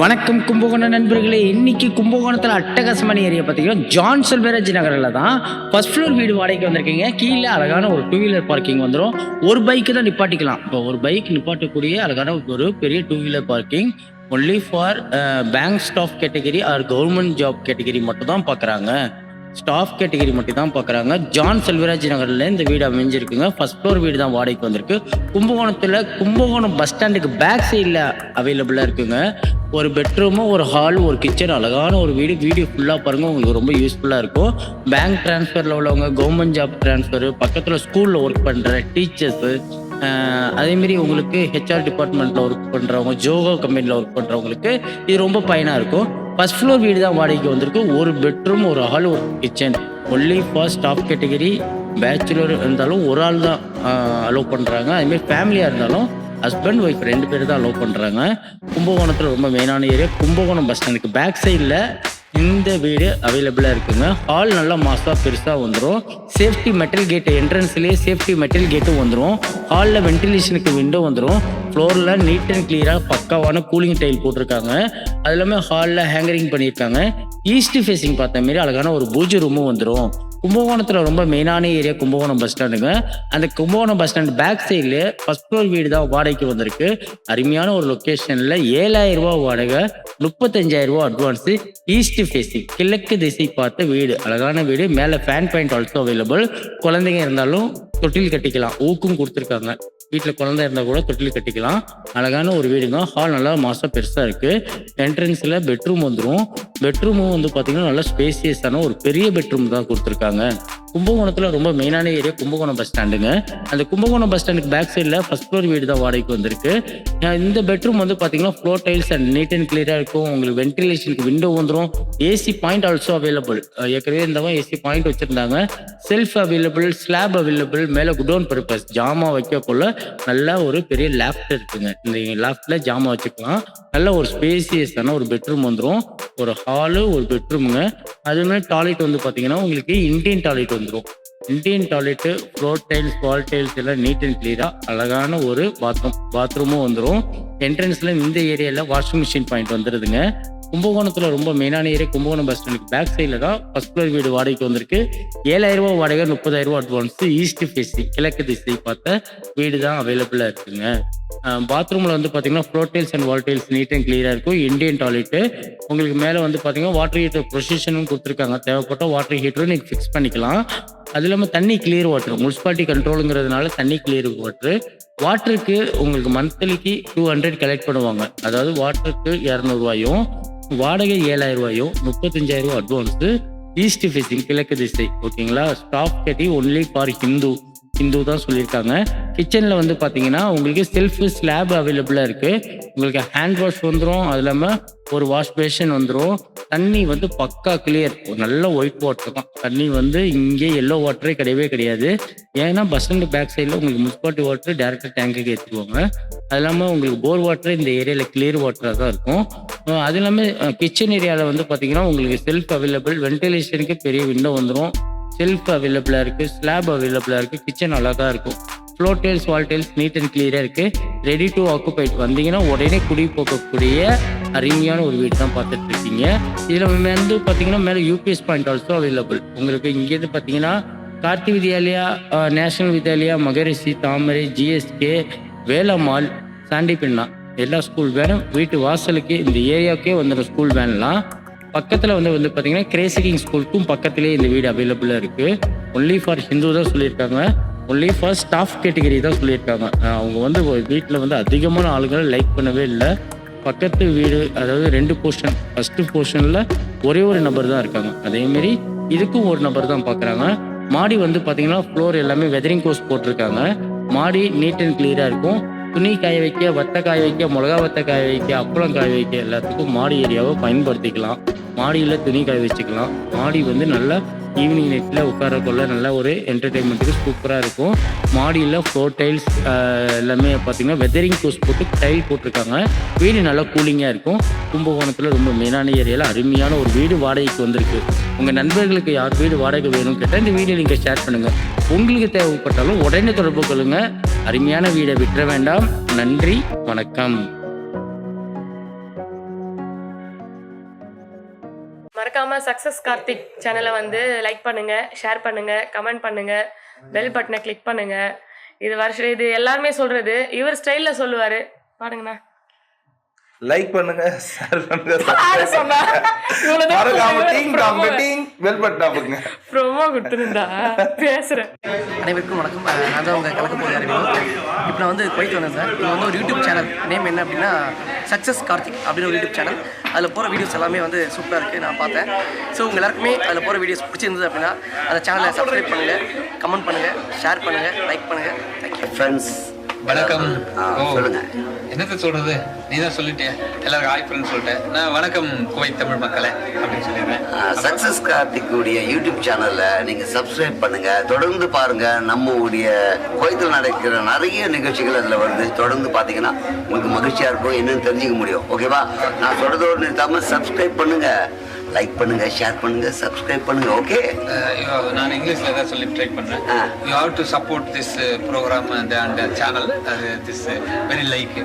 வணக்கம் கும்பகோணம் நண்பர்களே. இன்னைக்கு கும்பகோணத்தில் அட்டகாசமான ஏரியா பார்த்தீங்கன்னா ஜான் செல்வராஜ் நகரில் தான் ஃபர்ஸ்ட் ஃப்ளோர் வீடு வாடகைக்கு வந்திருக்கீங்க. கீழே அழகான ஒரு 2 வீலர் பார்க்கிங் வந்துடும். ஒரு பைக்கு தான் நிப்பாட்டிக்கலாம். இப்போ ஒரு பைக் நிப்பாட்டக்கூடிய அழகான ஒரு பெரிய 2 wheeler parking only for bank staff category R government job category மட்டும் தான் பார்க்குறாங்க. ஸ்டாஃப் கேட்டகரி மட்டும் தான் பார்க்குறாங்க. ஜான் செல்வராஜ் நகரில் இந்த வீடு அமைஞ்சிருக்குங்க. ஃபர்ஸ்ட் ஃப்ளோர் வீடு தான் வாடகைக்கு வந்திருக்கு. கும்பகோணம் பஸ் ஸ்டாண்டுக்கு பேக் சைடில் அவைலபிளாக இருக்குங்க. ஒரு பெட்ரூமு, ஒரு ஹால், ஒரு கிச்சன், அழகான ஒரு வீடியோ ஃபுல்லாக பாருங்கள், உங்களுக்கு ரொம்ப யூஸ்ஃபுல்லாக இருக்கும். பேங்க் ட்ரான்ஸ்ஃபரில் உள்ளவங்க, கவர்மெண்ட் ஜாப் ட்ரான்ஸ்ஃபரு, பக்கத்தில் ஸ்கூலில் ஒர்க் பண்ணுற டீச்சர்ஸு, அதேமாரி உங்களுக்கு ஹெச்ஆர் டிபார்ட்மெண்ட்டில் ஒர்க் பண்ணுறவங்க, ஜோகோ கம்பெனியில் ஒர்க் பண்ணுறவங்களுக்கு இது ரொம்ப பயனாக இருக்கும். ஃபர்ஸ்ட் ஃப்ளோர் வீடு தான் வாடகைக்கு வந்திருக்கு. ஒரு பெட்ரூம், ஒரு ஹால், ஒரு kitchen only for staff category. Bachelor இருந்தாலும் ஒரு ஆள் தான் அலோவ் பண்ணுறாங்க. அதுமாரி ஃபேமிலியாக இருந்தாலும் ஹஸ்பண்ட் ஒய்ஃப் 2 பேர் தான் அலோவ் பண்ணுறாங்க. கும்பகோணத்தில் ரொம்ப மெயினான ஏரியா. கும்பகோணம் பஸ் ஸ்டாண்டுக்கு பேக் சைடில் இந்த வீடு அவைலபிளாக இருக்குங்க. ஹால் நல்லா மாசாக பெருசாக வந்துடும். சேஃப்டி மெட்டல் கேட்டு, என்ட்ரன்ஸ்லேயே சேஃப்டி மெட்டல் கேட்டும் வந்துடும். ஹாலில் வென்டிலேஷனுக்கு விண்டோ வந்துடும். ஃப்ளோரில் நீட் அண்ட் கிளியராக பக்காவான கூலிங் டைல் போட்டிருக்காங்க. அது இல்லாமல் ஹாலில் ஹேங்கரிங் பண்ணியிருக்காங்க. ஈஸ்ட் ஃபேஸிங் பார்த்த மாரி அழகான ஒரு பூஜை ரூமும் வந்துடும். கும்பகோணத்தில் ரொம்ப மெயினான ஏரியா கும்பகோணம் பஸ் ஸ்டாண்டுங்க. அந்த கும்பகோணம் பஸ் ஸ்டாண்டு பேக் சைடில் ஃபர்ஸ்ட் ஃப்ளோர் வீடு தான் வாடகைக்கு வந்திருக்கு. அருமையான ஒரு லொக்கேஷனில் 7,000 ரூபா வாடகை, 35,000 ரூபா அட்வான்ஸு. ஈஸ்ட் ஃபேஸிங் கிழக்கு திசை பார்த்த வீடு, அழகான வீடு. மேலே ஃபேன் பாயிண்ட் ஆல்சோ அவைலபிள். குழந்தைங்க இருந்தாலும் தொட்டில் கட்டிக்கலாம், ஊக்கும் கொடுத்துருக்காங்க. வீட்டில் குழந்தை இருந்தால் கூட தொட்டில் கட்டிக்கலாம். அழகான ஒரு வீடுங்க. ஹால் நல்லா மாதம் பெருசாக இருக்குது. என்ட்ரன்ஸில் பெட்ரூம் வந்துடும். பெட்ரூமும் வந்து பார்த்திங்கன்னா நல்லா ஸ்பேசியஸான ஒரு பெரிய பெட்ரூம் தான் கொடுத்துருக்காங்க. கும்பகோணத்தில் ரொம்ப மெயினான ஏரியா கும்பகோணம் பஸ் ஸ்டாண்டுங்க. அந்த கும்பகோணம் பஸ் ஸ்டாண்டுக்கு பேக் சைடில் ஃபர்ஸ்ட் ஃப்ளோர் வீடு தான் வாடகைக்கு வந்திருக்கு. இந்த பெட்ரூம் வந்து பார்த்தீங்கன்னா floor tiles and neat and கிளியராக இருக்கும். உங்களுக்கு வென்டிலேஷனுக்கு விண்டோ வந்துடும். AC point also available. ஏற்கனவே இருந்தவங்க ஏசி பாயிண்ட் வச்சுருந்தாங்க. Shelf available, slab available. மேலே குடோன் பர்பஸ் ஜாமா வைக்கக்குள்ள நல்ல ஒரு பெரிய லேஃப்ட் இருக்குங்க. இந்த லேஃப்டில் ஜாமா வச்சுக்கலாம். நல்ல ஒரு ஸ்பேசியஸான ஒரு பெட்ரூம் வந்துடும். ஒரு ஹாலு, ஒரு பெட்ரூமுங்க. அதுவுமே டாய்லெட் வந்து பார்த்தீங்கன்னா உங்களுக்கு இந்தியன் டாய்லெட் வந்துடும். Indian toilet, floor tiles, wall tiles எல்லாம் நீட் அண்ட் கிளியராக அழகான ஒரு பாத்ரூமும் வந்துடும். என்ட்ரன்ஸில் இந்த ஏரியாவில் வாஷிங் மிஷின் பாயிண்ட் வந்துடுதுங்க. கும்பகோணத்தில் ரொம்ப மெயினான ஏரியா கும்பகோணம் பஸ் ஸ்டாண்டுக்கு பேக் சைடில் தான் ஃபர்ஸ்ட் ஃப்ளோர் வீடு வாடகைக்கு வந்திருக்கு. 7,000 ரூபா வாடகை, 30,000 ரூபா அட்வான்ஸு. ஈஸ்ட் ஃபேஸிங் கிழக்கு திசை பார்த்த வீடு தான் அவைலபிளாக இருக்குங்க. பாத்ரூமில் வந்து பார்த்தீங்கன்னா floor tiles and wall tiles neat and கிளியராக இருக்கும். Indian toilet. உங்களுக்கு மேலே வந்து பார்த்தீங்கன்னா வாட்டர் ஹீட்டர் ப்ரொசிஷனும் கொடுத்துருக்காங்க. தேவைப்பட்ட வாட்டர் ஹீட்டரும் நீங்கள் ஃபிக்ஸ் பண்ணிக்கலாம். அது இல்லாமல் தண்ணி கிளியர் வாட்டர், முனிசிபாலிட்டி கண்ட்ரோலுங்கிறதுனால தண்ணி கிளியர் வாட்டரு. வாட்டருக்கு உங்களுக்கு மந்த்லிக்கு 200 கலெக்ட் பண்ணுவாங்க. அதாவது வாட்டருக்கு 200 ரூபாயும், வாடகை 7,000 ரூபாயும், 35,000 ரூபா அட்வான்ஸு. ஈஸ்ட் ஃபேஸிங் கிழக்கு திசை, ஓகேங்களா. ஸ்டாஃப் கேட்டி ஒன்லி ஃபார் ஹிந்து தான் சொல்லியிருக்காங்க. கிச்சனில் வந்து பார்த்தீங்கன்னா உங்களுக்கு செல்ஃப் ஸ்லாப் அவைலபிளாக இருக்குது. உங்களுக்கு ஹேண்ட் வாஷ் வந்துடும். அது இல்லாமல் ஒரு வாஷ் பேஷன் வந்துடும். தண்ணி வந்து பக்கா கிளியர், நல்ல ஒயிட் வாட்டர் தான். தண்ணி வந்து இங்கே எல்லோ வாட்டரே கிடையாது. ஏன்னா பஸ் ஸ்டாண்டு பேக் சைடில் உங்களுக்கு முனிசிபாலிட்டி வாட்டர் டேரெக்டாக டேங்குக்கு ஏற்றிடுவாங்க. அது இல்லாமல் உங்களுக்கு போர் வாட்டர் இந்த ஏரியாவில் கிளியர் வாட்டராக தான் இருக்கும். அது இல்லாமல் கிச்சன் ஏரியாவில் வந்து பார்த்தீங்கன்னா உங்களுக்கு செல்ஃப் அவைலபிள். வென்டிலேஷனுக்கு பெரிய விண்டோ வந்துடும். செல்ஃப் அவைலபிளாக இருக்குது. ஸ்லாப் அவைலபிளாக இருக்குது. கிச்சன் அழகாக இருக்கும். Floor tiles, wall tiles neat and கிளியராக இருக்குது. Ready to occupied. வந்தீங்கன்னா உடனே குடி போக்கக்கூடிய அருமையான ஒரு வீடு தான் பார்த்துட்டு இருக்கீங்க. இதில் வந்து பார்த்தீங்கன்னா மேலே யூபிஎஸ் பாயிண்ட் ஆல்சோ அவைலபிள். உங்களுக்கு இங்கேருந்து பார்த்தீங்கன்னா கார்த்தி வித்யாலயா, நேஷனல் வித்யாலயா, மகரிஷி, தாமரை, ஜிஎஸ்கே, வேலம்மாள், சாண்டிப்பின்னா எல்லா ஸ்கூல் வேனும் வீட்டு வாசலுக்கு இந்த ஏரியாவுக்கே வந்துடும். ஸ்கூல் வேன்லாம் பக்கத்தில் வந்து பார்த்தீங்கன்னா கிரேசிகிங் ஸ்கூலுக்கும் பக்கத்துலேயே இந்த வீடு அவைலபிளாக இருக்குது. ஒன்லி ஃபார் ஹிந்து தான் சொல்லியிருக்காங்க. ஒன்லி ஃபார் ஸ்டாஃப் கேட்டகரி தான் சொல்லியிருக்காங்க. அவங்க வந்து வீட்டில் வந்து அதிகமான ஆளுங்களை லைக் பண்ணவே இல்லை. பக்கத்து வீடு, அதாவது 2 போர்ஷன். ஃபஸ்ட்டு போர்ஷனில் ஒரே ஒரு நபர் தான் இருக்காங்க. அதேமாரி இதுக்கும் ஒரு நபர் தான் பார்க்குறாங்க. மாடி வந்து பார்த்தீங்கன்னா ஃப்ளோர் எல்லாமே வெதரிங் கோர்ஸ் போட்டிருக்காங்க. மாடி நீட் அண்ட் கிளியராக இருக்கும். துணி காய வைக்க, வத்தை காய வைக்க, மிளகா வத்தை காய வைக்க, அப்பளம் காய வைக்க எல்லாத்துக்கும் மாடி ஏரியாவை பயன்படுத்திக்கலாம். மாடியில் துணி காய வச்சுக்கலாம். மாடி வந்து நல்லா ஈவினிங் நைட்டில் உட்காரக்குள்ள நல்ல ஒரு என்டர்டெயின்மெண்ட்டுக்கு சூப்பராக இருக்கும். மாடியில் ஃப்ளோர் டைல்ஸ் எல்லாமே பார்த்தீங்கன்னா வெதரிங் கோர்ஸ் போட்டு டைல் போட்டிருக்காங்க. வீடு நல்லா கூலிங்காக இருக்கும். கும்பகோணத்தில் ரொம்ப மெயினான ஏரியாவில் அருமையான ஒரு வீடு வாடகைக்கு வந்திருக்கு. உங்கள் நண்பர்களுக்கு யார் வீடு வாடகை வேணும்னு கேட்டால் இந்த வீடியோ நீங்கள் ஷேர் பண்ணுங்கள். உங்களுக்கு தேவைப்பட்டாலும் உடனே தொடர்பு கொள்ளுங்கள். அருமையான வீடை விட்டுற வேண்டாம். நன்றி, வணக்கம். மறக்காமல் சக்ஸஸ் கார்த்திக் சேனலை வந்து லைக் பண்ணுங்கள், ஷேர் பண்ணுங்கள், கமெண்ட் பண்ணுங்கள், பெல் பட்டனை கிளிக் பண்ணுங்கள். இது எல்லாருமே சொல்கிறது, இவர் ஸ்டைலில் சொல்லுவார். பாருங்கண்ணா. லைக் பண்ணுங்க, ஷேர் பண்ணுங்க, ப்ரோமோ கொடுத்துருந்தா பேசுறேன். அனைவருக்கும் வணக்கம். நான் தான் உங்கள் கலக்க போகிற அறிவியல். இப்போ நான் வந்து குவைத் வந்தேன் சார். இது வந்து ஒரு யூடியூப் சேனல். நேம் என்ன அப்படின்னா சக்ஸஸ் கார்த்திக் அப்படின்னு ஒரு யூடியூப் சேனல். அதில் போகிற வீடியோஸ் எல்லாமே வந்து சூப்பராக இருக்குது, நான் பார்த்தேன். ஸோ உங்கள் எல்லாருக்குமே அதில் போகிற வீடியோஸ் பிடிச்சிருந்தது அப்படின்னா அந்த சேனலை சப்ஸ்கிரைப் பண்ணுங்கள், கமெண்ட் பண்ணுங்கள், ஷேர் பண்ணுங்கள், லைக் பண்ணுங்கள். Thank you friends. வணக்கம். சொல்லுங்க, என்னத்த சொல்றது, நீ தான் சொல்லிட்டேன். எல்லாருக்கும் ஹாய் ஃப்ரெண்ட்ஸ் சொல்லிட்டேன். நான் வணக்கம் குவைத் தமிழ் மக்களே அப்படின்னு சொல்லிடுறேன். சக்ஸஸ் கார்த்திக்குடைய யூடியூப் சேனலை நீங்கள் சப்ஸ்கிரைப் பண்ணுங்க, தொடர்ந்து பாருங்க. நம்மளுடைய குவைத்தில் நடக்கிற நிறைய நிகழ்ச்சிகள் அதில் வருது. தொடர்ந்து பார்த்தீங்கன்னா உங்களுக்கு மகிழ்ச்சியாக இருக்கும், என்னன்னு தெரிஞ்சுக்க முடியும். ஓகேவா? நான் சொல்றதோடு நிறுத்தாமல் சப்ஸ்கிரைப் பண்ணுங்க, லைக் பண்ணுங்க, ஷேர் பண்ணுங்க, சப்ஸ்கிரைப் பண்ணுங்க. ஓகே, நான் இங்கிலீஷ்ல தான் சொல்லி ட்ரை பண்றேன். You have to support this program and channel. This very like